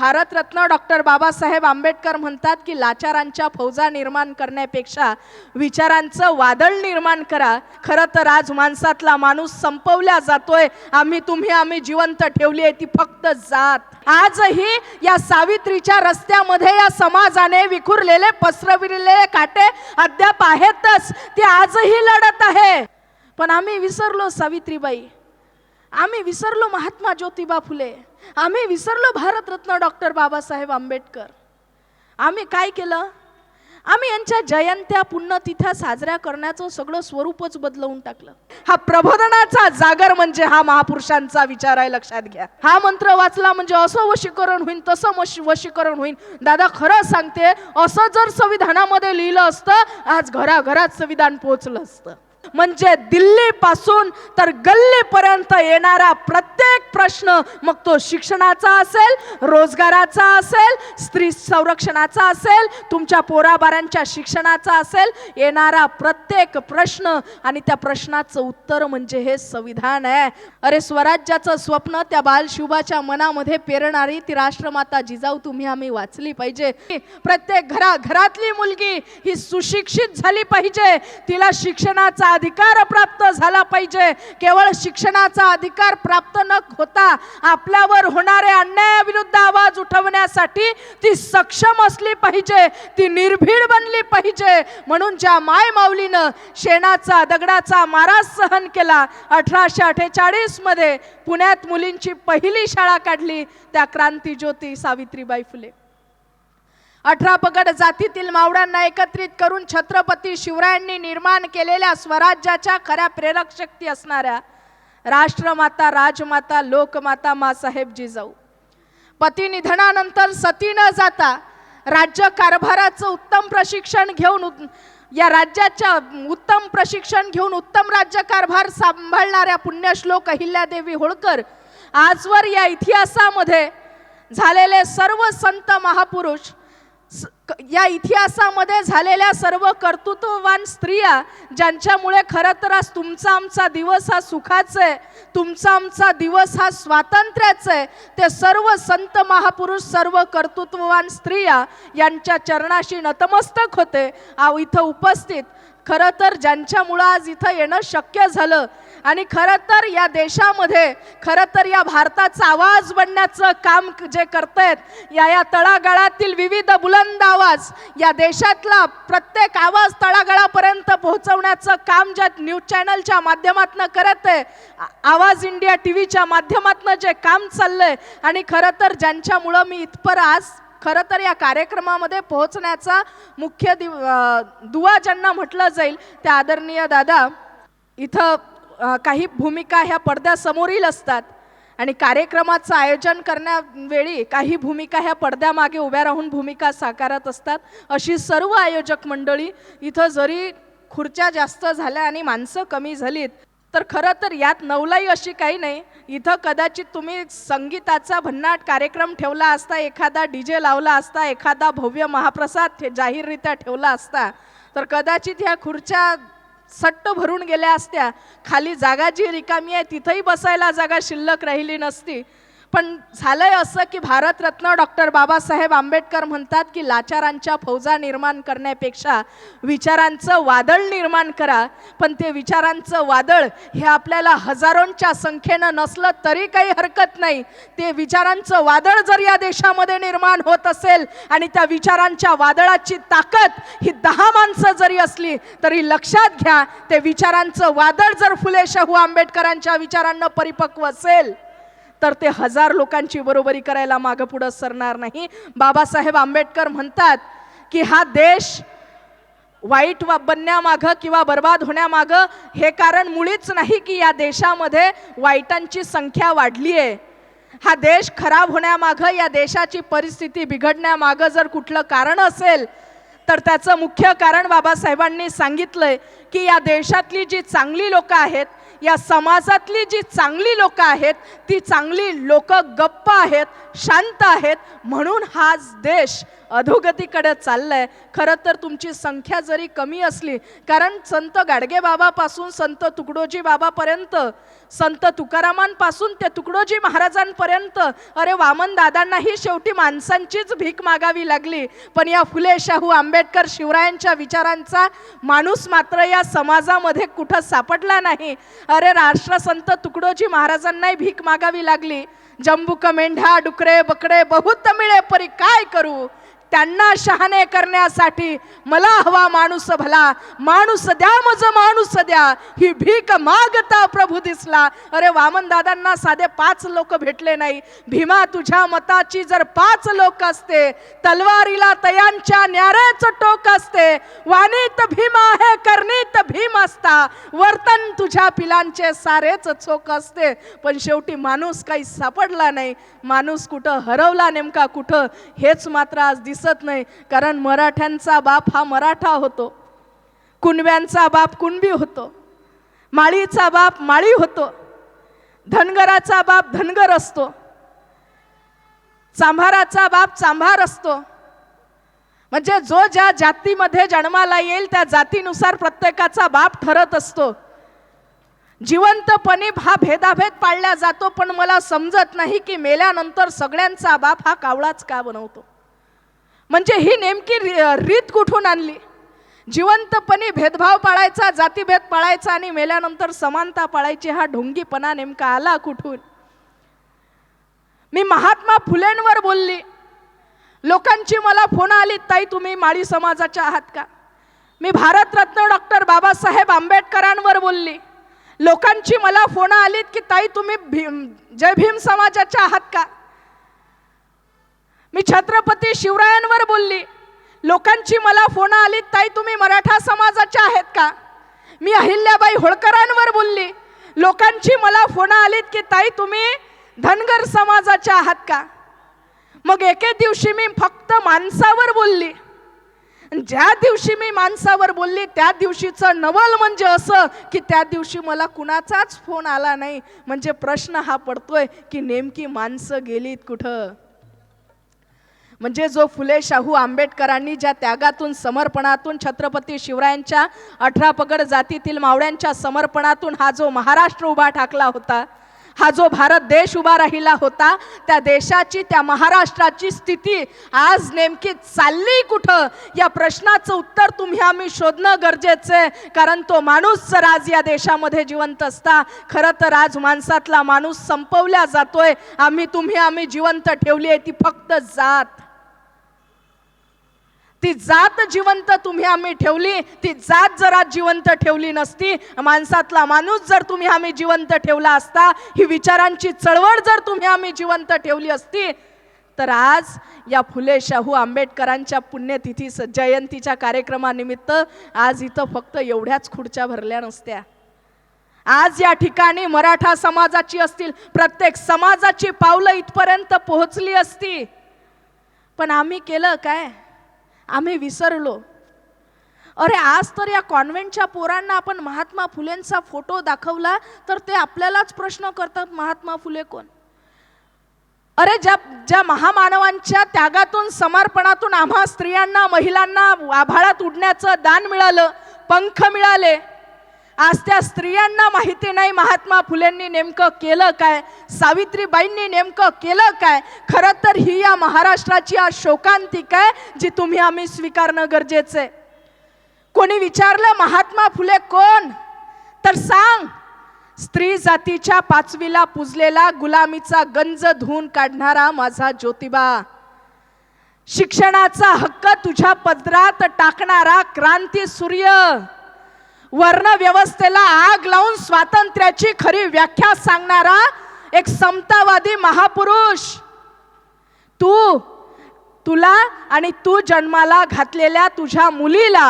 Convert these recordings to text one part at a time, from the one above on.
Bharat Ratna doctor Babasaheb Ambedkar म्हणतात की लाचारांच्या फौजा निर्माण करण्यापेक्षा विचारांचं वादळ निर्माण करा। खरं तर आज माणसातला माणूस संपवला जातोय। आम्ही जिवंत ठेवली आहे ती फक्त जात। आजही या सावित्रीच्या रस्त्यामध्ये या समाजाने विखुरलेले पसरविलेले काटे अद्याप आहेतच, ते आजही लढत आहे। पण आम्ही विसरलो सावित्रीबाई, आम्ही विसरलो महात्मा ज्योतिबा फुले, आम्ही विसरलो भारतरत्न डॉक्टर बाबासाहेब आंबेडकर। आम्ही काय केलं? आम्ही यांच्या जयंत्या पुण्यतिथ्या साजऱ्या करण्याचं सगळं स्वरूपच बदलवून टाकलं। हा प्रबोधनाचा जागर म्हणजे हा महापुरुषांचा विचार आहे, लक्षात घ्या। हा मंत्र वाचला म्हणजे असं वशीकरण होईल, तसं वशीकरण होईल। दादा खरं सांगते, असं जर संविधानामध्ये लिहिलं असतं आज घराघरात संविधान पोहोचलं असतं। म्हणजे दिल्ली पासून तर गल्लीपर्यंत येणारा प्रत्येक प्रश्न, मग तो शिक्षणाचा असेल, रोजगाराचा असेल, स्त्री संरक्षणाचा असेल, तुमच्या पोराबारांच्या शिक्षणाचा असेल, येणारा प्रत्येक प्रश्न आणि त्या प्रश्नाचं उत्तर म्हणजे हे संविधान आहे। अरे स्वराज्याचं स्वप्न त्या बालशिवबाच्या मनामध्ये पेरणारी ती राष्ट्रमाता जिजाऊ तुम्ही आम्ही वाचली पाहिजे। प्रत्येक घरातली मुलगी ही सुशिक्षित झाली पाहिजे, तिला शिक्षणाचा अधिकार प्राप्त झाला पाहिजे। केवळ शिक्षणाचा अधिकार प्राप्त न होता आपल्यावर होणारे अन्यायाविरुद्ध आवाज उठवण्यासाठी ती सक्षम असली पाहिजे, ती निर्भीड बनली पाहिजे। म्हणून ज्या माय माऊलीनं शेणाचा दगडाचा मारा सहन केला, 1848 मध्ये पुण्यात मुलींची पहिली शाळा काढली, त्या क्रांतीज्योती सावित्रीबाई फुले। 18 पगड जातीतील मावळ्यांना एकत्रित करून छत्रपती शिवरायांनी निर्माण केलेल्या स्वराज्याच्या खऱ्या प्रेरक शक्ती असणाऱ्या राष्ट्रमाता, राजमाता, लोकमाता मासाहेब जिजाऊ पती निधनानंतर सती न जाता राज्य कारभाराचं उत्तम प्रशिक्षण घेऊन या राज्याच्या उत्तम प्रशिक्षण घेऊन उत्तम राज्य कारभार सांभाळणाऱ्या पुण्यश्लोक अहिल्यादेवी होळकर आजवर या इतिहासामध्ये झालेले सर्व संत महापुरुष, या इतिहासामध्ये झालेल्या सर्व कर्तृत्ववान स्त्रिया, ज्यांच्यामुळे खरं तर आज तुमचा आमचा दिवस हा सुखाचा आहे, तुमचा आमचा दिवस हा स्वातंत्र्याचा आहे, ते सर्व संत महापुरुष, सर्व कर्तृत्ववान स्त्रिया यांच्या चरणाशी नतमस्तक होते इथं उपस्थित। खरं तर ज्यांच्यामुळं आज इथं येणं शक्य झालं आणि खरं तर या देशामध्ये, खरं तर या भारताचा आवाज बनण्याचं काम जे करतायत, या तळागाळातील विविध बुलंद आवाज, या देशातला प्रत्येक आवाज तळागाळापर्यंत पोहोचवण्याचं काम ज्या न्यूज चॅनलच्या माध्यमातून करत आहे, आवाज इंडिया टीव्हीच्या माध्यमातून जे काम चाललंय, आणि खरं तर ज्यांच्यामुळं मी इथपर आज खरं तर या कार्यक्रमामध्ये पोहोचण्याचा मुख्य दुवा ज्यांना म्हटलं जाईल त्या आदरणीय दादा, इथं काही भूमिका ह्या पडद्यासमोरील असतात आणि कार्यक्रमाचं आयोजन करण्यावेळी काही भूमिका ह्या पडद्यामागे उभ्या राहून भूमिका साकारत असतात। अशी सर्व आयोजक मंडळी इथं जरी खुर्च्या जास्त झाल्या आणि माणसं कमी झालीत तर खरं तर यात नवलाई अशी काही नाही। इथं कदाचित तुम्ही संगीताचा भन्नाट कार्यक्रम ठेवला असता, एखादा डीजे लावला असता, एखादा भव्य महाप्रसाद जाहीररित्या ठेवला असता तर कदाचित ह्या खुर्च्या सट्ट भरून गेल्या असत्या। खाली जागा जी रिकामी आहे तिथंही बसायला जागा शिल्लक राहिली नसती। पण झालंय असं की भारतरत्न डॉक्टर बाबासाहेब आंबेडकर म्हणतात की लाचारांच्या फौजा निर्माण करण्यापेक्षा विचारांचं वादळ निर्माण करा। पण ते विचारांचं वादळ हे आपल्याला हजारोंच्या संख्येनं नसलं तरी काही हरकत नाही। ते विचारांचं वादळ जर या देशामध्ये निर्माण होत असेल आणि त्या विचारांच्या वादळाची ताकद ही 10 माणसं जरी असली तरी लक्षात घ्या, ते विचारांचं वादळ जर फुले शाहू आंबेडकरांच्या विचारांना परिपक्व असेल तर ते 1000 लोकांची बरोबरी करायला मागे पुढे सरणार नाही। बाबासाहेब आंबेडकर म्हणतात की हा देश वाईट बनण्यामागं किंवा बर्बाद होण्यामागं हे कारण मुळीच नाही की या देशामध्ये वाईटांची संख्या वाढली आहे। हा देश खराब होण्यामागं, या देशाची परिस्थिती बिघडण्यामागं जर कुठलं कारण असेल तर त्याचं मुख्य कारण बाबासाहेबांनी सांगितलंय की या देशातली जी चांगली लोक आहेत, या समाजातली जी चांगली लोक आहेत, ती चांगली लोक गप्प आहेत, शांत आहेत, म्हणून हा देश अधोगतीकडे चाललाय। खरं तर तुमची संख्या जरी कमी असली, कारण संत गाडगे बाबापासून संत तुकडोजी बाबापर्यंत संत तुकारामांपासून ते तुकडोजी महाराजांपर्यंत अरे वामन दादांनाही शेवटी माणसांचीच भीक मागावी लागली, पण या फुले शाहू आंबेडकर शिवरायांच्या विचारांचा माणूस मात्र या समाजामध्ये कुठं सापडला नाही. अरे राष्ट्रसंत तुकडोजी महाराजांनाही भीक मागावी लागली. जंबूक मेंढ्या डुकरे बकडे बहुत मिळे परी काय करू, त्यांना शहाणे करण्यासाठी मला हवा माणूस भला. माणूस द्या मज माणूस द्या, ही भीक मागता प्रभू दिसला. अरे वामन दादांना साधे 5 लोक भेटले नाही. भीमा तुझ्या मताची जर 5 लोक असते, तलवारीला तयांच्या न्यारेच टोक असते. वाणीत भीम आहे करणीत भीम असता, वर्तन तुझ्या पिलांचे सारेच चोख असते. पण शेवटी माणूस काही सापडला नाही. माणूस कुठं हरवला नेमका कुठं हेच मात्र आज दिसत नाही. कारण मराठ्यांचा बाप हा मराठा होतो, कुणब्यांचा बाप कुणबी होतो, माळीचा बाप माळी होतो, धनगराचा बाप धनगर असतो, चांभाराचा बाप चांभार असतो. म्हणजे जो ज्या जातीमध्ये जन्माला येईल त्या जातीनुसार प्रत्येकाचा बाप ठरत असतो. जिवंतपणी हा भेदाभेद पाळला जातो, पण मला समजत नाही की मेल्यानंतर सगळ्यांचा बाप हा कावळाच का बनवतो. म्हणजे ही नेमकी रीत कुठून आणली? जिवंतपणी भेदभाव पाळायचा, जातीभेद पाळायचा आणि मेल्यानंतर समानता पाळायची, हा ढोंगीपणा नेमका आला कुठून? मी महात्मा फुलेंवर बोलली. लोकांची मला फोन आली, ताई तुम्ही माळी समाजाच्या आहात का? मी भारतरत्न डॉक्टर बाबासाहेब आंबेडकरांवर बोलली. लोकांची मला फोन आलीत की ताई तुम्ही जय भीम समाजाच्या आहात का? मी छत्रपती शिवरायांवर बोलली. लोकांची मला फोन आलीत ताई तुम्ही मराठा समाजाच्या आहेत का? मी अहिल्याबाई होळकरांवर बोलली. लोकांची मला फोन आलीत की ताई तुम्ही धनगर समाजाच्या आहात का? मग एके दिवशी मी फक्त माणसावर बोलली. ज्या दिवशी मी माणसावर बोलली त्या दिवशीचं नवल म्हणजे असं की त्या दिवशी मला कुणाचाच फोन आला नाही. म्हणजे प्रश्न हा पडतोय की नेमकी माणसं गेलीत कुठं? म्हणजे जो फुले शाहू आंबेडकरांनी ज्या त्यागातून समर्पणातून छत्रपती शिवरायांच्या 18 पगड जातीतील मावळ्यांच्या समर्पणातून हा जो महाराष्ट्र उभा ठाकला होता, हा जो भारत देश उभा राहिला होता, त्या देशाची त्या महाराष्ट्राची स्थिती आज नेमकी चालली कुठं या प्रश्नाचं उत्तर तुम्ही आम्ही शोधणं गरजेचं आहे. कारण तो माणूस जर आज या देशामध्ये जिवंत असता, खरं तर आज माणसातला माणूस संपवला जातोय. आम्ही जिवंत ठेवली आहे ती फक्त जात. ती जात जिवंत तुम्ही आम्ही ठेवली. ती जात जर आज जिवंत ठेवली नसती, माणसातला माणूस जर तुम्ही आम्ही जिवंत ठेवला असता, ही विचारांची चळवळ जर तुम्ही आम्ही जिवंत ठेवली असती, तर आज या फुले शाहू आंबेडकरांच्या पुण्यतिथी जयंतीच्या कार्यक्रमानिमित्त आज इथं फक्त एवढ्याच खुर्च्या भरल्या नसत्या. आज या ठिकाणी मराठा समाजाची असतील, प्रत्येक समाजाची पावलं इथपर्यंत पोहोचली असती. पण आम्ही केलं काय? आम्ही विसरलो. अरे आज तर या कॉन्व्हेंटच्या पोरांना आपण महात्मा फुलेंचा फोटो दाखवला तर ते आपल्यालाच प्रश्न करतात, महात्मा फुले कोण? अरे ज्या महामानवांच्या त्यागातून समर्पणातून आम्हा स्त्रियांना महिलांना आभाळात उडण्याचं दान मिळालं, पंख मिळाले, आज त्या स्त्रियांना माहिती नाही महात्मा फुलेंनी नेमकं केलं काय, सावित्रीबाईंनी नेमकं केलं काय. खरं तर ही या महाराष्ट्राची आज शोकांतिका आहे जी तुम्ही आम्ही स्वीकारणं गरजेचं आहे. कोणी विचारलं महात्मा फुले कोण, तर सांग, स्त्री जातीच्या 5वीला पुजलेला, गुलामीचा गंज धुवून काढणारा माझा ज्योतिबा, शिक्षणाचा हक्क तुझ्या पदरात टाकणारा क्रांती सूर्य, वर्ण व्यवस्थेला आग लावून स्वातंत्र्याची खरी व्याख्या सांगणारा एक समतावादी महापुरुष, तुला आणि तू जन्माला घातलेल्या तुझ्या मुलीला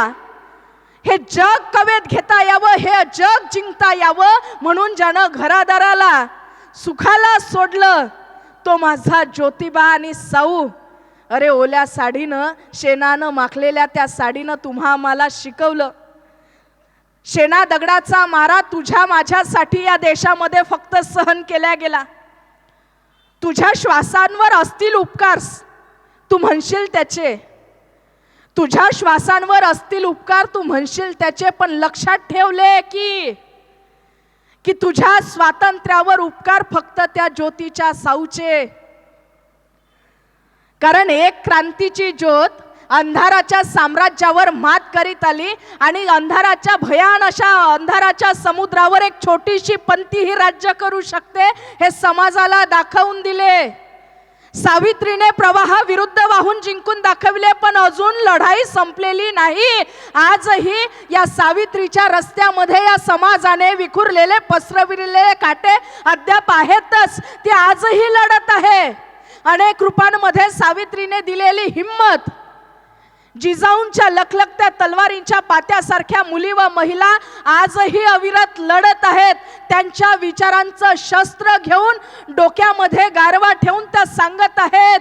हे जग कवेत घेता यावं, हे जग जिंकता यावं म्हणून ज्यानं घरादाराला सुखाला सोडलं तो माझा ज्योतिबा आणि साऊ. अरे ओल्या साडीनं, शेणानं माखलेल्या त्या साडीनं तुम्हा आम्हाला शिकवलं. शेणा दगडाचा मारा तुझ्या माझ्यासाठी या देशामध्ये फक्त सहन केला गेला. तुझ्या श्वासांवर असतील उपकार, तू म्हणशील त्याचे, तुझ्या श्वासांवर असतील उपकार तू म्हणशील त्याचे, पण लक्षात ठेवले की तुझ्या स्वातंत्र्यावर उपकार फक्त त्या ज्योतीच्या साऊचे. कारण एक क्रांतीची ज्योत अंधाराच्या साम्राज्यावर मात करीत आली आणि अंधाराच्या भयान अशा अंधाराच्या समुद्रावर एक छोटीशी पंथी ही राज्य करू शकते हे समाजाला दाखवून दिले. सावित्रीने प्रवाहाविरुद्ध वाहून जिंकून दाखवले, पण अजून लढाई संपलेली नाही. आजही या सावित्रीच्या रस्त्यामध्ये या समाजाने विखुरलेले पसरविलेले काटे अद्याप आहेतच. ती आजही लढत आहे. अनेक रूपांमध्ये सावित्रीने दिलेली हिम्मत, जिजाऊंच्या लखलखत्या तलवारींच्या पात्यासारख्या मुली व महिला आजही अविरत लढत आहेत. त्यांच्या विचारांचं शस्त्र घेऊन डोक्यामध्ये गारवा ठेवून त्या सांगत आहेत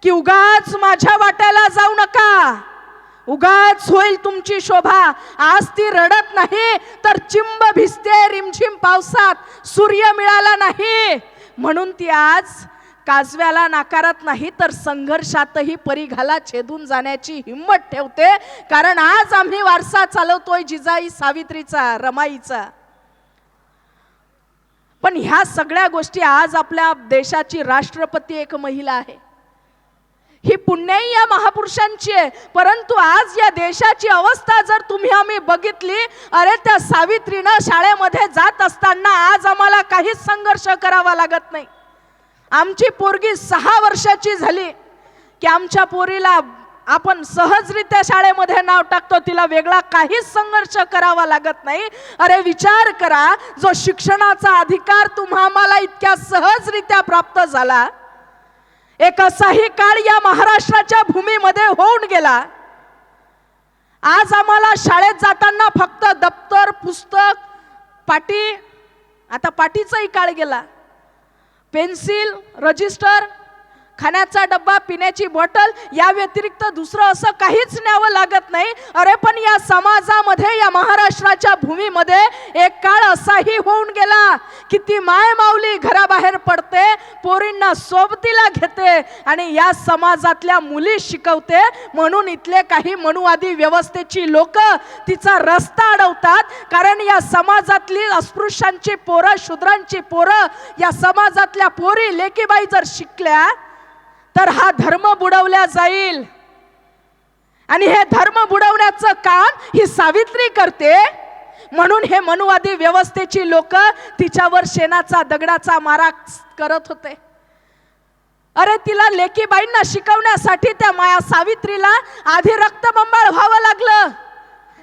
की उगाच माझ्या वाट्याला जाऊ नका, उगाच होईल तुमची शोभा. आज ती रडत नाही तर चिंब भिजते रिमझिम पावसात, सूर्य मिळाला नाही म्हणून ती आज काजव्याला नाकारत नाही तर संघर्षातही परिघाला छेदून जाण्याची हिम्मत ठेवते. कारण आज आम्ही वारसा चालवतोय जिजाई सावित्रीचा, रमाईचा. पण ह्या सगळ्या गोष्टी आज आपल्या देशाची राष्ट्रपती एक महिला आहे. ही पुण्याई या महापुरुषांची आहे. परंतु आज या देशाची अवस्था जर तुम्ही आम्ही बघितली, अरे त्या सावित्रीनं शाळेमध्ये जात असताना आज आम्हाला काहीच संघर्ष करावा लागत नाही. आमची पोरगी 6 वर्षाची झाली की आमच्या पोरीला आपण सहजरित्या शाळेमध्ये नाव टाकतो, तिला वेगळा काहीच संघर्ष करावा लागत नाही. अरे विचार करा, जो शिक्षणाचा अधिकार तुम्हाला इतक्या सहजरित्या प्राप्त झाला, एक असाही काळ या महाराष्ट्राच्या भूमीमध्ये होऊन गेला. आज आम्हाला शाळेत जाताना फक्त दप्तर, पुस्तक, पाटी, आता पाटीचाही काळ गेला, पेन्सिल, रजिस्टर, खाण्याचा डब्बा, पिण्याची बॉटल, या व्यतिरिक्त दुसरं असं काहीच न्यावं लागत नाही. अरे पण या समाजामध्ये, या महाराष्ट्राच्या भूमीमध्ये एक काळ असाही होऊन गेला की ती माय माऊली घराबाहेर पडते, पोरींना सोबतीला घेते आणि या समाजातल्या मुली शिकवते. म्हणून इथले काही मनुवादी व्यवस्थेची लोक तिचा रस्ता अडवतात. कारण या समाजातली अस्पृश्यांची पोरं, शूद्रांची पोरं, या समाजातल्या पोरी लेकीबाई जर शिकल्या तर हा धर्म बुडवला जाईल. आणि हे धर्म बुडवण्याचं काम ही सावित्री करते. म्हणून हे मनुवादी व्यवस्थेची लोक तिच्यावर शेणाचा दगडाचा मारा करत होते. अरे तिला लेकीबाईंना शिकवण्यासाठी त्या माया सावित्रीला आधी रक्तबंबाळ व्हावं लागलं.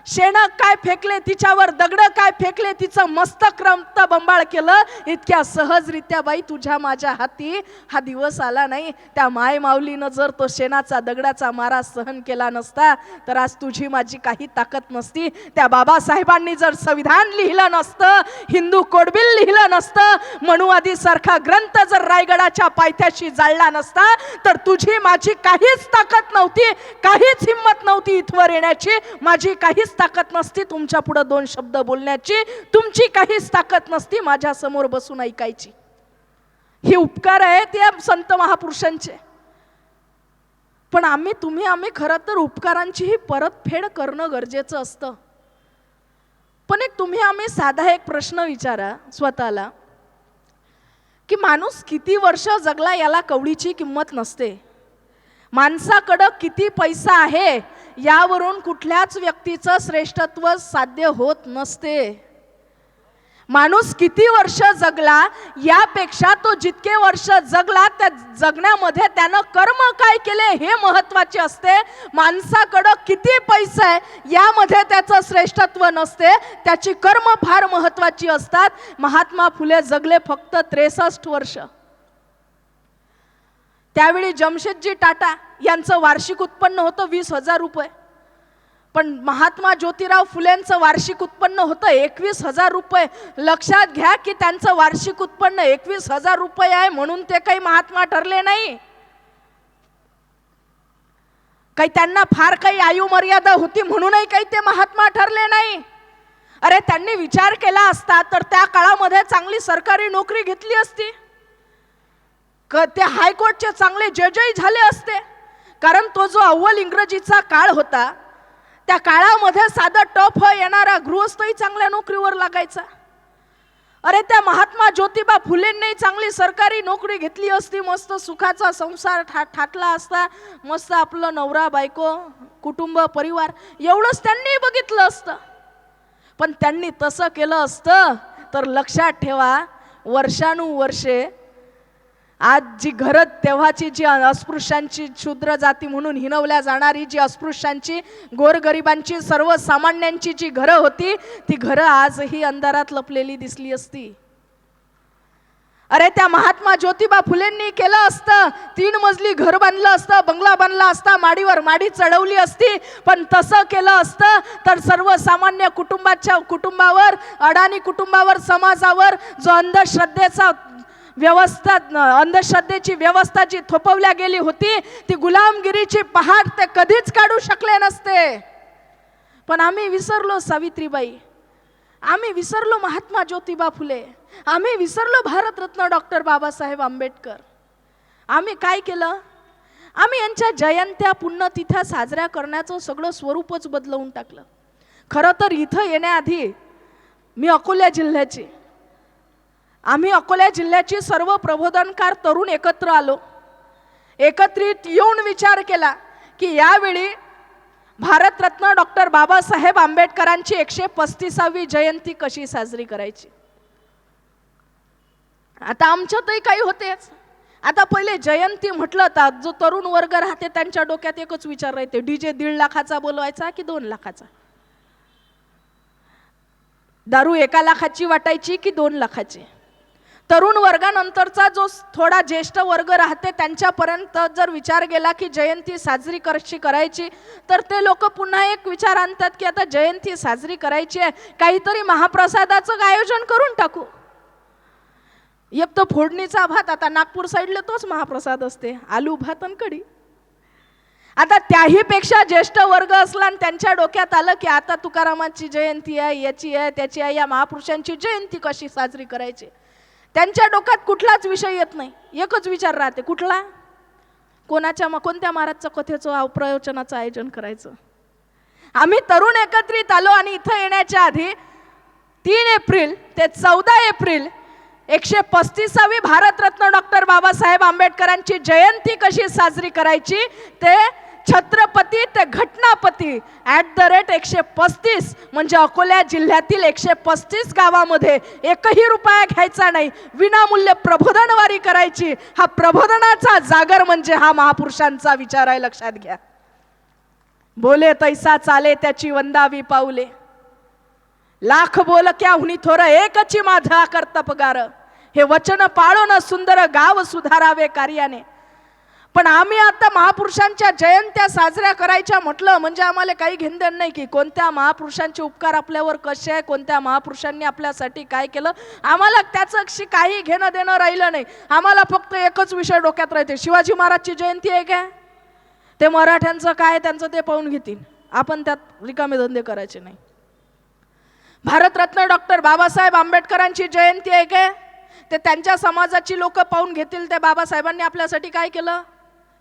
शेण काय फेकले तिच्यावर, दगड काय फेकले, तिचं मस्तक रक्तबंबाळ केलं. इतक्या सहजरित्या बाई तुझ्या माझ्या हाती हा दिवस आला नाही. त्या माय माऊलीनं जर तो शेणाचा दगडाचा मारा सहन केला नसता तर आज तुझी माझी काही ताकद नसती. त्या बाबासाहेबांनी जर संविधान लिहिलं नसतं, हिंदू कोड बिल लिहिलं नसतं, मनुवादी सारखा ग्रंथ जर रायगडाच्या पायथ्याशी जाळला नसता तर तुझी माझी काहीच ताकद नव्हती, काहीच हिम्मत नव्हती इथवर येण्याची. माझी काहीच ताकद नसती तुमच्या पुढे 2 शब्द बोलण्याची, तुमची काहीच ताकद नसती माझ्या समोर बसून ऐकायची. हे उपकार आहेत या संत महापुरुषांचे. पण आम्ही खरं तर उपकारांची ही परतफेड करणं गरजेचं असतं. पण आम्ही साधा एक प्रश्न विचारा स्वतःला की माणूस किती वर्ष जगला याला कवडीची किंमत नसते. माणसाकडं किती पैसा आहे यावरून कुठल्याच व्यक्तीचं श्रेष्ठत्व साध्य होत नसते. माणूस किती वर्ष जगला यापेक्षा तो जितके वर्ष जगला त्या जगण्यामध्ये त्यानं कर्म काय केले हे महत्त्वाचे असते. माणसाकडं किती पैसा आहे यामध्ये त्याचं श्रेष्ठत्व नसते, त्याची कर्म फार महत्त्वाची असतात. महात्मा फुले जगले फक्त 63 वर्ष. त्यावेळी जमशेदजी टाटा यांचं वार्षिक उत्पन्न होतं 20,000 रुपये. पण महात्मा ज्योतिराव फुलेंचं वार्षिक उत्पन्न होतं 21,000 रुपये. लक्षात घ्या की त्यांचं वार्षिक उत्पन्न 21,000 रुपये आहे म्हणून ते काही महात्मा ठरले नाही. काही त्यांना फार काही आयु मर्यादा होती म्हणूनही काही ते महात्मा ठरले नाही. अरे त्यांनी विचार केला असता तर त्या काळामध्ये चांगली सरकारी नोकरी घेतली असती, ते हायकोर्टचे चांगले जजही झाले असते. कारण तो जो अव्वल इंग्रजीचा काळ होता त्या काळामध्ये साधा टॉप येणारा गृहस्थही चांगल्या नोकरीवर लागायचा. अरे त्या महात्मा ज्योतिबा फुलेंनी चांगली सरकारी नोकरी घेतली असती, मस्त सुखाचा संसार ठाकला असता, मस्त आपलं नवरा बायको कुटुंब परिवार एवढंच त्यांनी बघितलं असतं. पण त्यांनी तसं केलं असतं तर लक्षात ठेवा, वर्षानुवर्षे आज जी घरं, तेव्हाची जी अस्पृश्यांची, शूद्र जाती म्हणून हिणवल्या जाणारी जी अस्पृश्यांची, गोरगरिबांची, सर्वसामान्यांची जी घरं होती, ती घरं आजही अंधारात लपलेली दिसली असती. अरे त्या महात्मा ज्योतिबा फुलेंनी केलं असतं, 3 मजली घर बांधलं असतं, बंगला बांधला असता, माडीवर माडी चढवली असती. पण तसं केलं असतं तर सर्वसामान्य कुटुंबावर, अडाणी कुटुंबावर, समाजावर जो अंधश्रद्धेची व्यवस्था जी थोपवल्या गेली होती, ती गुलामगिरीची पहाड ते कधीच काढू शकले नसते. पण आम्ही विसरलो सावित्रीबाई, आम्ही विसरलो महात्मा ज्योतिबा फुले, आम्ही विसरलो भारतरत्न डॉक्टर बाबासाहेब आंबेडकर. आम्ही काय केलं? आम्ही यांच्या जयंत्या, पुण्यतिथ्या साजऱ्या करण्याचं सगळं स्वरूपच बदलवून टाकलं. खरं तर इथं येण्याआधी मी अकोला जिल्ह्याची, आम्ही अकोला जिल्ह्याची सर्व प्रबोधनकार तरुण एकत्र आलो. एकत्रित येऊन विचार केला की यावेळी भारतरत्न डॉक्टर बाबासाहेब आंबेडकरांची 135वी जयंती कशी साजरी करायची. आता आमच्यातही काही होतेच. आता पहिले जयंती म्हटलं तर जो तरुण वर्ग राहते त्यांच्या डोक्यात एकच विचार राहते, डीजे 1.5 लाखाचा बोलवायचा की 2 लाखाचा, दारू 1 लाखाची वाटायची की 2 लाखाची. तरुण वर्गानंतरचा जो थोडा ज्येष्ठ वर्ग राहते त्यांच्यापर्यंत जर विचार गेला की जयंती साजरी कशी करायची, तर ते लोक पुन्हा एक विचार आणतात की आता जयंती साजरी करायची आहे, काहीतरी महाप्रसादाचं आयोजन करून टाकू. एक तर फोडणीचा भात, आता नागपूर साईडला तोच महाप्रसाद असते, आलू भात आणि कढी. आता त्याही पेक्षा ज्येष्ठ वर्ग असला आणि त्यांच्या डोक्यात आलं की आता तुकारामांची जयंती आहे, याची आहे, त्याची आहे, या महापुरुषांची जयंती कशी साजरी करायची. त्यांच्या डोक्यात कुठलाच विषय येत नाही, एकच विचार राहते, कुठला? कोणत्या महाराजच्या कथेचं, प्रवचनाचं आयोजन करायचं. आम्ही तरुण एकत्रित आलो आणि इथं येण्याच्या आधी 3 एप्रिल ते 14 एप्रिल 135वी भारतरत्न डॉक्टर बाबासाहेब आंबेडकरांची जयंती कशी साजरी करायची ते छत्रपती ते घटनापती @135 म्हणजे अकोला जिल्ह्यातील 135 गावामध्ये एकही रुपया घ्यायचा नाही, विनामूल्य प्रबोधनवारी करायची. हा प्रबोधनाचा जागर म्हणजे हा महापुरुषांचा विचार आहे, लक्षात घ्या. बोले तैसा चाले त्याची वंदावी पाऊले, लाख बोल क्या हुनी थोर एकची माझा कर्तपगार, हे वचन पाळून सुंदर गाव सुधारावे कार्याने. पण आम्ही आता महापुरुषांच्या जयंत्या साजऱ्या करायच्या म्हटलं म्हणजे आम्हाला काही घेणदेण नाही की कोणत्या महापुरुषांचे उपकार आपल्यावर कसे आहे, कोणत्या महापुरुषांनी आपल्यासाठी काय केलं, आम्हाला त्याचं काही घेणं देणं राहिलं नाही. आम्हाला फक्त एकच विषय डोक्यात राहते, शिवाजी महाराजची जयंती आहे काय, ते मराठ्यांचं काय त्यांचं ते पाहून घेतील, आपण त्यात रिकामे धंदे करायचे नाही. भारतरत्न डॉक्टर बाबासाहेब आंबेडकरांची जयंती आहे काय, ते त्यांच्या समाजाची लोक पाहून घेतील, ते बाबासाहेबांनी आपल्यासाठी काय केलं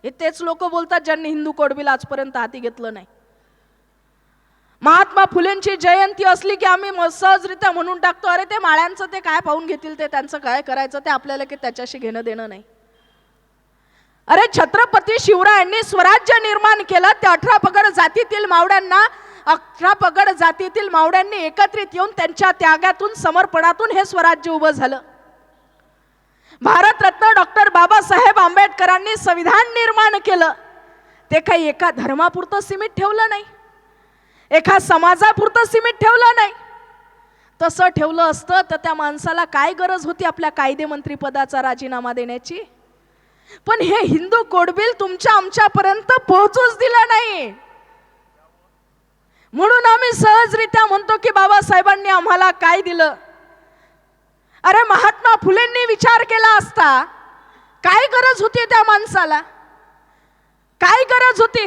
हे तेच लोक बोलतात ज्यांनी हिंदू कोड बिल आजपर्यंत हाती घेतलं नाही. महात्मा फुलेंची जयंती असली की आम्ही सहजरित्या म्हणून टाकतो, अरे ते माळ्यांचं ते काय पाहून घेतील, ते त्यांचं काय करायचं, ते आपल्याला की त्याच्याशी घेणं देणं नाही. अरे छत्रपती शिवरायांनी स्वराज्य निर्माण केलं, ते 18 पगड जातीतील मावड्यांना 18 पगड जातीतील मावड्यांनी एकत्रित येऊन त्यांच्या त्यागातून समर्पणातून हे स्वराज्य उभं झालं. भारतरत्न डॉक्टर बाबासाहेब आंबेडकरांनी संविधान निर्माण केलं, ते काही एका धर्मापुरतं सीमित ठेवलं नाही, एका समाजापुरतं सीमित ठेवलं नाही. तसं ठेवलं असतं तर त्या माणसाला काय गरज होती आपल्या कायदेमंत्री पदाचा राजीनामा देण्याची. पण हे हिंदू कोड बिल तुमच्या आमच्यापर्यंत पोहोचूच दिलं नाही, म्हणून आम्ही सहजरित्या म्हणतो की बाबासाहेबांनी आम्हाला काय दिलं. अरे महात्मा फुलेंनी विचार केला असता काय गरज होती त्या माणसाला, काय गरज होती.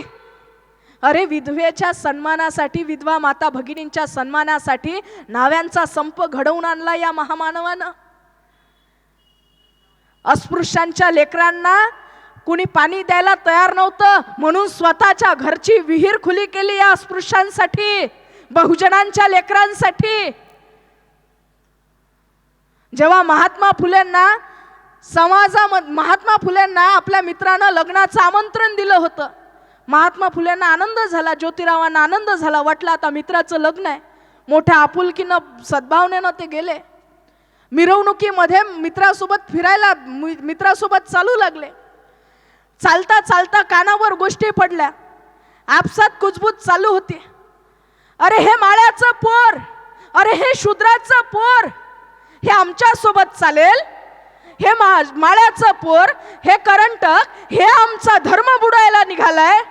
अरे विधवेच्या सन्मानासाठी, विधवा माता भगिनींच्या सन्मानासाठी नाव्यांचा संप घडवून आणला या महामानवानं. अस्पृश्यांच्या लेकरांना कुणी पाणी द्यायला तयार नव्हतं म्हणून स्वतःच्या घरची विहीर खुली केली या अस्पृश्यांसाठी, बहुजनांच्या लेकरांसाठी. जेव्हा महात्मा फुलेंना आपल्या मित्रानं लग्नाचं आमंत्रण दिलं होतं, महात्मा फुलेंना आनंद झाला, ज्योतिरावांना आनंद झाला, वाटलं आता मित्राचं लग्न आहे. मोठ्या आपुलकीनं सद्भावनेनं ते गेले. मिरवणुकीमध्ये मित्रासोबत चालू लागले. चालता चालता कानावर गोष्टी पडल्या, आपसात कुजबूज चालू होती. अरे हे माळ्याचं पोर, अरे हे शूद्राचं पोर, हे आमच्या सोबत चालेल, हे माळ्याचं पोर, हे करंटक, हे आमचा धर्म बुडायला निघालाय,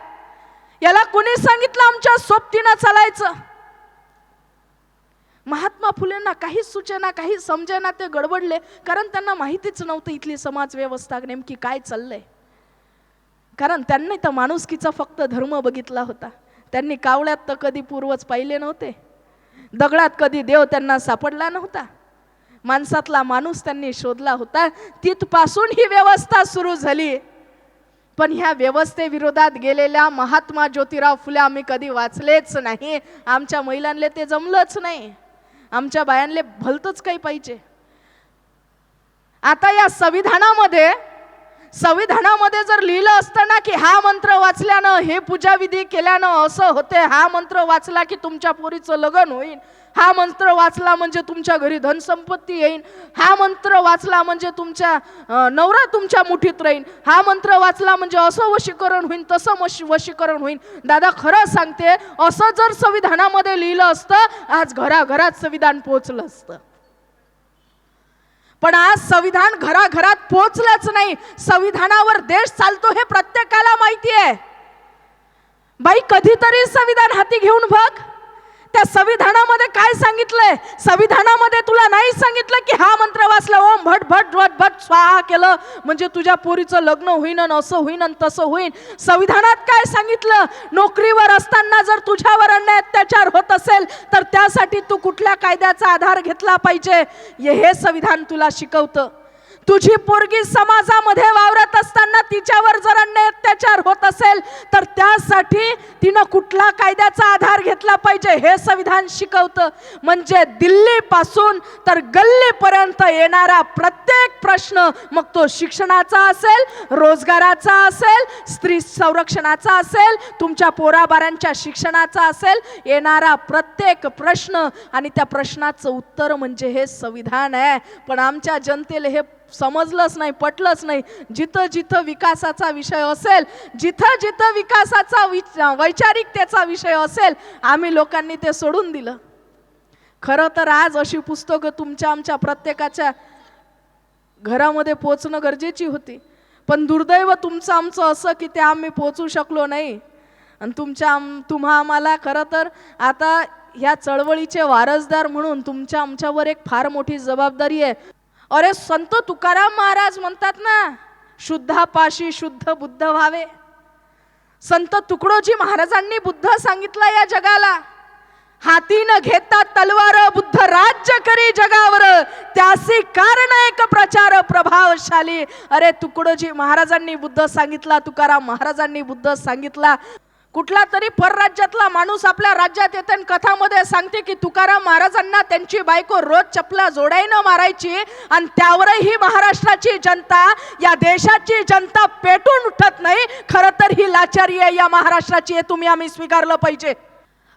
याला कुणी सांगितलं आमच्या सोबतीनं चालायचं? महात्मा फुलेंना काही सुचेना, काही समजेना, ते गडबडले. कारण त्यांना माहितीच नव्हतं इथली समाज व्यवस्था नेमकी काय चाललंय. कारण त्यांनी तर माणुसकीचा फक्त धर्म बघितला होता. त्यांनी कावळ्यात तर कधी पूर्वज पाहिले नव्हते, दगडात कधी देव त्यांना सापडला नव्हता, माणसातला माणूस त्यांनी शोधला होता. तिथपासून ही व्यवस्था सुरू झाली. पण ह्या व्यवस्थेविरोधात गेलेल्या महात्मा ज्योतिराव फुले आम्ही कधी वाचलेच नाही. आमच्या महिलांना ते जमलंच नाही, आमच्या बायांले भलतंच काही पाहिजे. आता या संविधानामध्ये जर लिहिलं असतं ना की हा मंत्र वाचल्यानं, हे पूजाविधी केल्यानं असं होते, हा मंत्र वाचला की तुमच्या पोरीचं लग्न होईल, हा मंत्र वाचला म्हणजे तुमच्या घरी धनसंपत्ती येईल, हा मंत्र वाचला म्हणजे तुमच्या नवरा तुमच्या मुठीत राहील, हा मंत्र वाचला म्हणजे असं वशीकरण होईल, तसं वशीकरण होईल. दादा खरं सांगते, असं जर संविधानामध्ये लिहिलं असतं, आज घराघरात संविधान पोहोचलं असतं. पण आज संविधान घराघरात पोहोचलंच नाही. संविधानावर देश चालतो हे प्रत्येकाला माहिती आहे. बाई कधीतरी संविधान हाती घेऊन बघ, त्या संविधानामध्ये काय सांगितलंय? संविधानामध्ये तुला नाही सांगितलं की हा मंत्र वाचला, ओम भट भट भट भट स्वाहा केलं म्हणजे तुझ्या पोरीचं लग्न होईन, असं होईन आणि तसं होईन. संविधानात काय सांगितलं? नोकरीवर असताना जर तुझ्यावर अन्याय अत्याचार होत असेल तर त्यासाठी तू कुठल्या कायद्याचा आधार घेतला पाहिजे, हे संविधान तुला शिकवतं. तुझी पोरगी समाजामध्ये वावरत असताना तिच्यावर जर अन्याय अत्याचार होत असेल तर त्यासाठी तिनं कुठला कायद्याचा आधार घेतला पाहिजे, हे संविधान शिकवतं. म्हणजे दिल्लीपासून तर गल्लीपर्यंत येणारा प्रत्येक प्रश्न, मग तो शिक्षणाचा असेल, रोजगाराचा असेल, स्त्री संरक्षणाचा असेल, तुमच्या पोराबारांच्या शिक्षणाचा असेल, येणारा प्रत्येक प्रश्न आणि त्या प्रश्नाचं उत्तर म्हणजे हे संविधान आहे. पण आमच्या जनतेला हे समजलंच नाही, पटलंच नाही. जिथं जिथं विकासाचा विषय असेल, जिथं जिथं विकासाचा वैचारिकतेचा विषय असेल, आम्ही लोकांनी ते सोडून दिलं. खरं तर आज अशी पुस्तकं तुमच्या आमच्या प्रत्येकाच्या घरामध्ये पोचणं गरजेची होती. पण दुर्दैव तुमचं आमचं असं की ते आम्ही पोचू शकलो नाही. आणि तुम्हा आम्हाला खरं तर आता ह्या चळवळीचे वारसदार म्हणून तुमच्या आमच्यावर एक फार मोठी जबाबदारी आहे. अरे संत तुकाराम महाराज म्हणतात ना, शुद्धापाशी शुद्ध बुद्ध व्हावे. संत तुकडोजी महाराजांनी बुद्ध सांगितलं या जगाला, हाती न घेता तलवार बुद्ध राज्य करी जगावर, त्यासी कारण एक प्रचार प्रभावशाली. अरे तुकडोजी महाराजांनी बुद्ध सांगितला, तुकाराम महाराजांनी बुद्ध सांगितला. कुठला तरी परराज्यातला माणूस आपल्या राज्यात येते आणि कथामध्ये सांगते की तुकाराम महाराजांना त्यांची बायको रोज चपला जोडाईनं मारायची आणि त्यावरही महाराष्ट्राची जनता, या देशाची जनता पेटून उठत नाही. खरं तर ही लाचारी आहे या महाराष्ट्राची, हे तुम्ही आम्ही स्वीकारलं पाहिजे.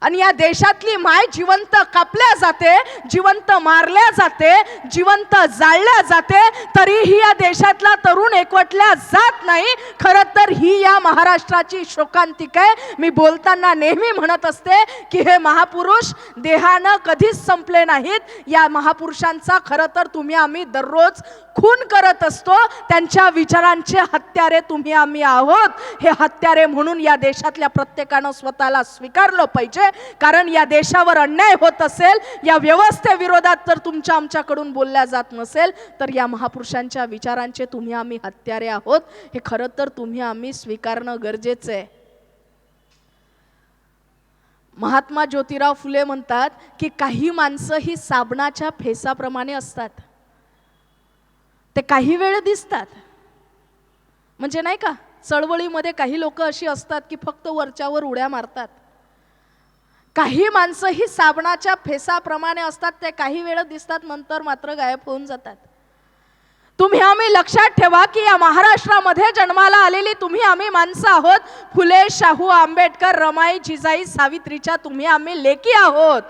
आणि या देशातली माय जिवंत कापल्या जाते, जिवंत मारल्या जाते, जिवंत जाळल्या जाते, तरीही या देशातला तरुण एकवटल्या जात नाही. खरं तर ही या महाराष्ट्राची शोकांतिक आहे. मी बोलताना नेहमी म्हणत असते की हे महापुरुष देहानं कधीच संपले नाहीत. या महापुरुषांचा खरं तर तुम्ही आम्ही दररोज खून करत असतो. त्यांच्या विचारांचे हत्यारे तुम्ही आम्ही आहोत. हे हत्यारे म्हणून या देशातल्या प्रत्येकानं स्वतःला स्वीकारलं पाहिजे. कारण या देशावर अन्याय होत असेल, या व्यवस्थेविरोधात जर तुमच्या आमच्याकडून बोलल्या जात नसेल, तर या महापुरुषांच्या विचारांचे तुम्ही आम्ही हत्यारे आहोत. हे खरं तर तुम्ही आम्ही स्वीकारणं गरजेचं आहे. महात्मा ज्योतिराव फुले म्हणतात की काही माणसं ही साबणाच्या फेसाप्रमाणे असतात. ते काही वेळ दिसतात, म्हणजे नाही का चळवळीमध्ये काही लोक अशी असतात की फक्त वरच्यावर उड्या मारतात. काही माणसं ही साबणाच्या फेसाप्रमाणे असतात, ते काही वेळ दिसतात, नंतर मात्र गायब होऊन जातात. तुम्ही आम्ही लक्षात ठेवा की या महाराष्ट्रामध्ये जन्माला आलेली तुम्ही आम्ही माणसं आहोत. फुले, शाहू, आंबेडकर, रमाई, जिजाई, सावित्रीच्या तुम्ही आम्ही लेकी आहोत.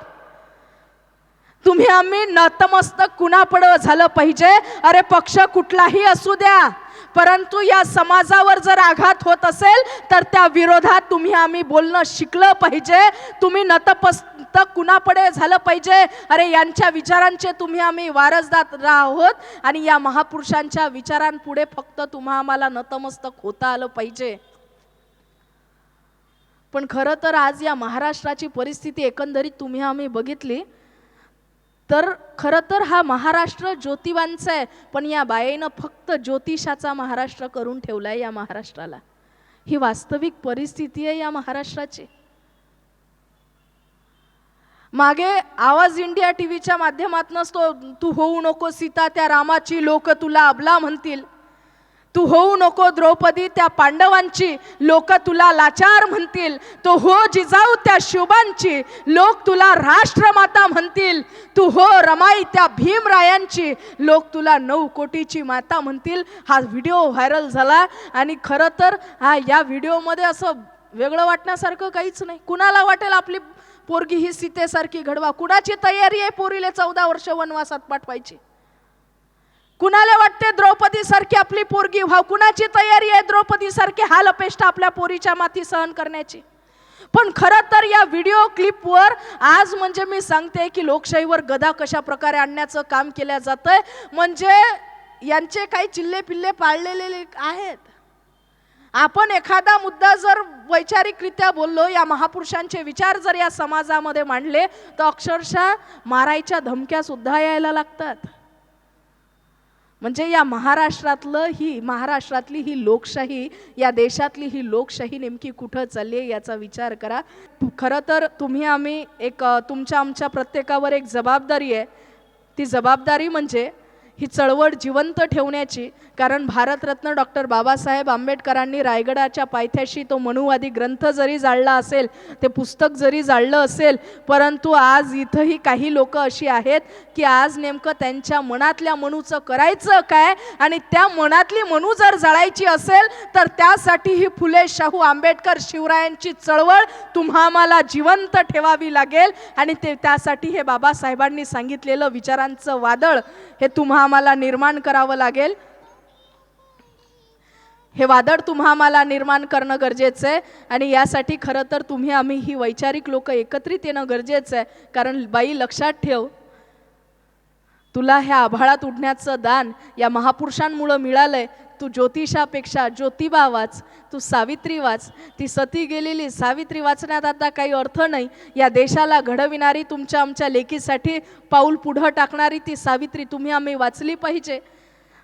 तुम्ही आम्ही नतमस्तक कुणापुढे झालं पाहिजे. अरे पक्ष कुठलाही असू द्या, परंतु या समाजावर जर आघात होत असेल तर त्या विरोधात तुम्ही आम्ही बोलणं शिकलं पाहिजे. तुम्ही नतमस्तक कुणापुढे झालं पाहिजे. अरे यांच्या विचारांचे तुम्ही आम्ही वारसदार आहोत आणि या महापुरुषांच्या विचारांपुढे फक्त तुम्हा आम्हाला नतमस्तक होता आलं पाहिजे. पण खरं तर आज या महाराष्ट्राची परिस्थिती एकंदरीत तुम्ही आम्ही बघितली तर खरं तर हा महाराष्ट्र ज्योतिबांचा आहे, पण या बाईनं फक्त ज्योतिषाचा महाराष्ट्र करून ठेवलाय या महाराष्ट्राला. ही वास्तविक परिस्थिती आहे या महाराष्ट्राची. मागे आवाज इंडिया टीव्हीच्या माध्यमातून तू होऊ नको सीता त्या रामाची, लोक तुला अबला म्हणतील. तू होऊ नको द्रौपदी त्या पांडवांची, लोक तुला लाचार म्हणतील. तो हो जिजाऊ त्या शिवबांची, लोक तुला राष्ट्रमाता म्हणतील. तू हो रमाई त्या भीमरायांची, लोक तुला 9 कोटीची माता म्हणतील. हा व्हिडिओ व्हायरल झाला आणि खरं तर या व्हिडिओमध्ये असं वेगळं वाटण्यासारखं काहीच नाही. कुणाला वाटेल आपली पोरगी ही सीतेसारखी घडवा? कुणाची तयारी आहे पोरीले 14 वर्ष वनवासात पाठवायची? कुणाला वाटते द्रौपदी सारखी आपली पोरगी व्हाव? कुणाची तयारी आहे द्रौपदी सारखी हाल अपेष्टा आपल्या पोरीच्या माथी सहन करण्याची? पण खरं तर या व्हिडिओ क्लिपवर आज म्हणजे मी सांगते की लोकशाहीवर गदा कशा प्रकारे आणण्याचं काम केलं जातंय. म्हणजे यांचे काही चिल्ले पिल्ले पाळलेले आहेत. आपण एखादा मुद्दा जर वैचारिकरित्या बोललो, या महापुरुषांचे विचार जर या समाजामध्ये मांडले तर अक्षरशः मारायच्या धमक्या सुद्धा यायला लागतात. म्हणजे या महाराष्ट्रातली ही लोकशाही, या देशातली ही लोकशाही नेमकी कुठं चालली आहे याचा विचार करा. खरं तर तुम्ही आम्ही एक तुमच्या आमच्या प्रत्येकावर एक जबाबदारी आहे. ती जबाबदारी म्हणजे ही चळवळ जिवंत ठेवण्याची. कारण भारतरत्न डॉक्टर बाबासाहेब आंबेडकरांनी रायगडाच्या पायथ्याशी तो मनुवादी ग्रंथ जरी जाळला असेल, ते पुस्तक जरी जाळलं असेल, परंतु आज इथंही काही लोक अशी आहेत की आज नेमकं त्यांच्या मनातल्या मनूचं करायचं काय, आणि त्या मनातली मनू जर जाळायची असेल तर त्यासाठी ही फुले, शाहू, आंबेडकर, शिवरायांची चळवळ तुम्हा आम्हाला जिवंत ठेवावी लागेल. आणि त्यासाठी हे बाबासाहेबांनी सांगितलेलं विचारांचं वादळ हे तुम्हा आम्हाला निर्माण करावं लागेल. हे वादळ तुम्हा आम्हाला निर्माण करणं गरजेचं आहे. आणि यासाठी खरं तर तुम्ही आम्ही ही वैचारिक लोक एकत्रित येणं गरजेचं आहे. कारण बाई लक्षात ठेव, तुला ह्या आभाळात उडण्याचं दान या महापुरुषांमुळं मिळालंय. तू ज्योतिषापेक्षा ज्योतिबा वाच, तू सावित्री वाच. ती सती गेलेली सावित्री वाचण्यात आता काही अर्थ नाही. या देशाला घडविणारी, तुमच्या आमच्या लेकीसाठी पाऊल पुढं टाकणारी ती सावित्री तुम्ही आम्ही वाचली पाहिजे.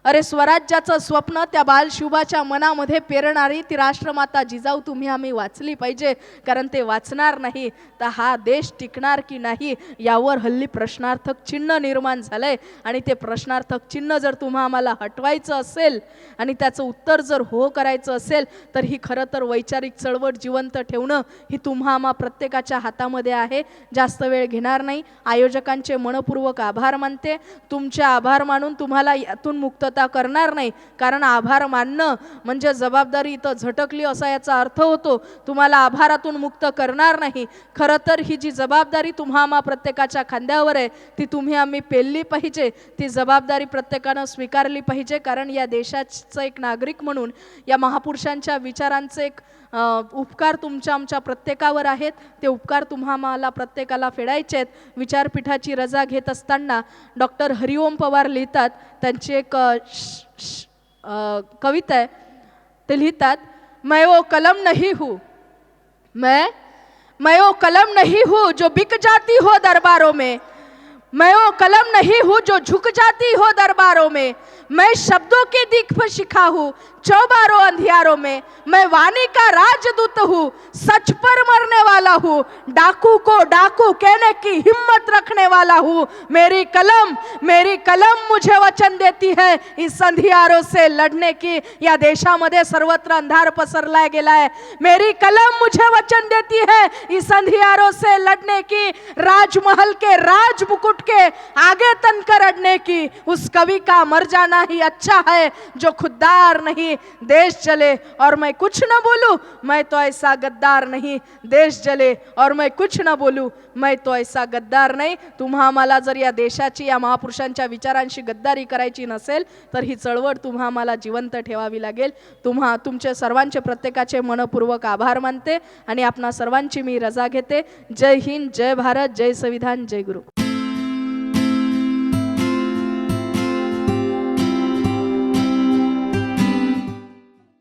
अरे स्वराज्याचं स्वप्न त्या बालशिवबाच्या मनामध्ये पेरणारी ती राष्ट्रमाता जिजाऊ तुम्ही आम्ही वाचली पाहिजे. कारण ते वाचणार नाही तर हा देश टिकणार की नाही यावर हल्ली प्रश्नार्थक चिन्ह निर्माण झालंय. आणि ते प्रश्नार्थक चिन्ह जर तुम्हा आम्हाला हटवायचं असेल आणि त्याचं उत्तर जर हो करायचं असेल तर ही खरं तर वैचारिक चळवळ जिवंत ठेवणं ही तुम्हा आम्हा प्रत्येकाच्या हातामध्ये आहे. जास्त वेळ घेणार नाही. आयोजकांचे मनपूर्वक आभार मानते. तुमचे आभार मानून तुम्हाला यातून मुक्तता करणार नाही. कारण आभार मानणं म्हणजे जबाबदारी इथं झटकली असा याचा अर्थ होतो. तुम्हाला आभारातून मुक्त करणार नाही. खरं तर ही जी जबाबदारी तुम्हा आम्हा प्रत्येकाच्या खांद्यावर आहे ती तुम्ही आम्ही पेलली पाहिजे. ती जबाबदारी प्रत्येकानं स्वीकारली पाहिजे. कारण या देशाचं एक नागरिक म्हणून या महापुरुषांच्या विचारांचे एक उपकार तुमच्या आमच्या प्रत्येकावर आहेत. ते उपकार तुम्हा आम्हाला प्रत्येकाला फेडायचे आहेत. विचारपीठाची रजा घेत असताना डॉक्टर हरिओम पवार लिहितात, त्यांची एक कविता आहे. ते लिहितात, मैं वो कलम नहीं हूँ, मैं वो कलम नहीं हूँ जो बिक जाती हो दरबारों में. मैं वो कलम नहीं हूँ जो झुक जाती हो दरबारों में, मैं शब्दों की दीप शिखा हूँ चौबारों अंधियारों में, मैं वाणी का राजदूत हूँ, सच पर मरने वाला हूँ, डाकू को डाकू कहने की हिम्मत रखने वाला हूँ। मेरी कलम मुझे वचन देती है इस अंधियारों से लढणे की। या देशामध्ये सर्वत्र अंधार पसरला गेलाय, मेरी कलम मुझे वचन देती है इस अंधियारों से लड़ने की, राजमहल के राज मुकुट के आगे तनकर अड़ने की। उस कवि का मर जाना ही अच्छा है जो खुददार नहीं देश जले और मैं कुछ न बोलूं, मैं तो ऐसा गद्दार नहीं देश जले और मैं कुछ न बोलूं, मैं तो ऐसा गद्दार नहीं। तुम्हा मला जर या देशाची या महापुरुषांच्या विचारांशी गद्दारी करायची नसेल तर ही चळवळ तुम्हा मला जिवंत ठेवावी लागेल। तुमचे सर्वांचे प्रत्येकाचे मनपूर्वक आभार मानते आणि आपणा सर्वांची मी रजा घेते। जय हिंद, जय भारत, जय संविधान, जय गुरु।